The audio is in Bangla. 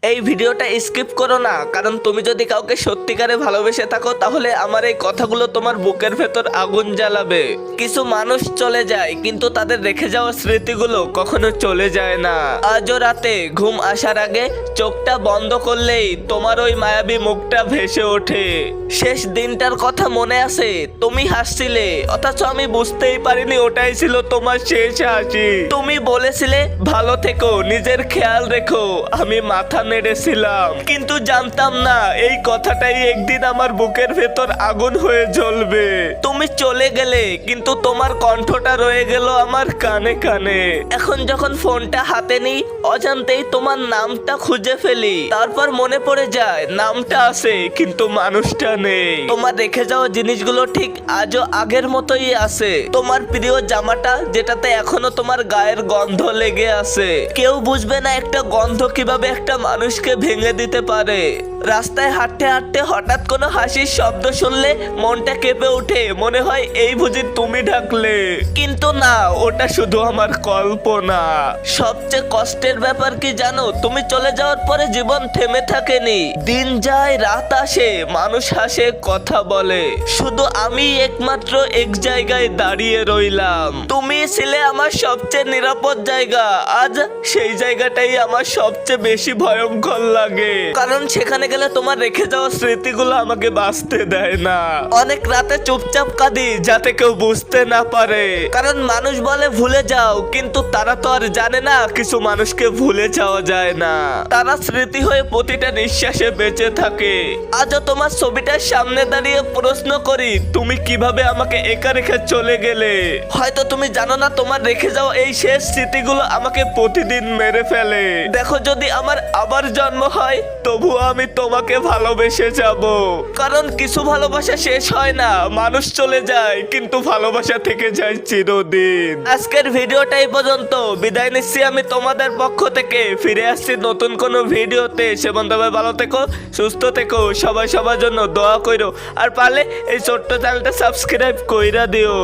এই ভিডিওটা স্কিপ করো না, কারণ তুমি যদি কাউকে সত্যিকারে ভালোবেসে থাকো তাহলে আমার এই কথাগুলো তোমার বুকের ভেতর আগুন জ্বালাবে। কিছু মানুষ চলে যায় কিন্তু তাদের রেখে যাওয়া স্মৃতিগুলো কখনো চলে যায় না। আজও রাতে ঘুম আসার আগে চোখটা বন্ধ করলেই তোমার ওই মায়াবী মুখটা ভেসে ওঠে। শেষ দিনটার কথা মনে আছে? তুমি হাসছিলে, অথচ আমি বুঝতেই পারিনি ওটাই ছিল তোমার শেষ হাসি। তুমি বলেছিলে ভালো থেকো, নিজের খেয়াল রেখো। আমি মাথা নেড়েছিলাম, কিন্তু জানতাম না এই কথাটাই একদিন আমার বুকের ভেতর আগুন হয়ে জ্বলবে। তুমি চলে গেলে কিন্তু তোমার কণ্ঠটা রয়ে গেল আমার কানে কানে। এখন যখন ফোনটা হাতে নিই অজান্তেই তোমার নামটা খুঁজে ফেলি, তারপর মনে পড়ে যায় নামটা আছে কিন্তু মানুষটা নেই। তোমার রেখে যাওয়া জিনিসগুলো ঠিক আজও আগের মতোই আছে। তোমার প্রিয় জামাটা যেটাতে এখনো তোমার গায়ের গন্ধ লেগে আছে। কেউ বুঝবে না একটা গন্ধ কিভাবে একটা মানুষকে ভেঙে দিতে পারে। রাস্তায় হাঁটতে হাঁটতে হঠাৎ কোনো হাসির শব্দ শুনলে মনটা কেঁপে ওঠে, মনে হয় এই বুঝি তুমি ডাকলে। কিন্তু না, ওটা শুধু আমার কল্পনা। সবচেয়ে কষ্টের ব্যাপার কি জানো? তুমি চলে যাওয়ার পরে জীবন থেমে থাকেনি। দিন যায়, রাত আসে, মানুষ হাসে, কথা বলে, শুধু আমি একমাত্র এক জায়গায় দাঁড়িয়ে রইলাম। তুমি ছিলে আমার সবচেয়ে নিরাপদ জায়গা। আজ সেই জায়গাটাই আমার সবচেয়ে বেশি ভয়ঙ্কর লাগে, কারণ সেখানে গেলে তোমার রেখে যাওয়া স্মৃতিগুলো আমাকে বাঁচতে দেয় না। অনেক রাতে চুপচাপ কাঁদি যাতে কেউ বুঝতে না পারে, কারণ মানুষ বলে ভুলে যাও, কিন্তু তারা তো আর জানে না কিছু মানুষকে ভুলে যাওয়া যায় না। তারা স্মৃতি হয়ে প্রতিটা নিঃশ্বাসে বেঁচে থাকে। আজও তোমার ছবিটার সামনে দাঁড়িয়ে প্রশ্ন করি তুমি কিভাবে আমাকে একা রেখে চলে গেলে। হয়তো তুমি জানো না তোমার রেখে যাওয়া এই শেষ স্মৃতিগুলো আমাকে প্রতিদিন মেরে ফেলে। দেখো, যদি আমার আবার জন্ম হয় তবুও আমি তোমাকে ভালোবেসে যাব, কারণ কিছু ভালোবাসা শেষ হয় না, মানুষ চলে যায় কিন্তু ভালোবাসা থেকে যায় চিরদিন। আজকের ভিডিওটা এই পর্যন্ত, বিদায় নিচ্ছি আমি তোমাদের পক্ষ থেকে। ফিরে আসছি নতুন কোনো ভিডিওতে। সে বন্ধু ভালো থেকো, সুস্থ থেকো, সবাই সবার জন্য দোয়া করো, আর পারলে এই ছোট্ট চ্যানেলটা সাবস্ক্রাইব কইরা দিও।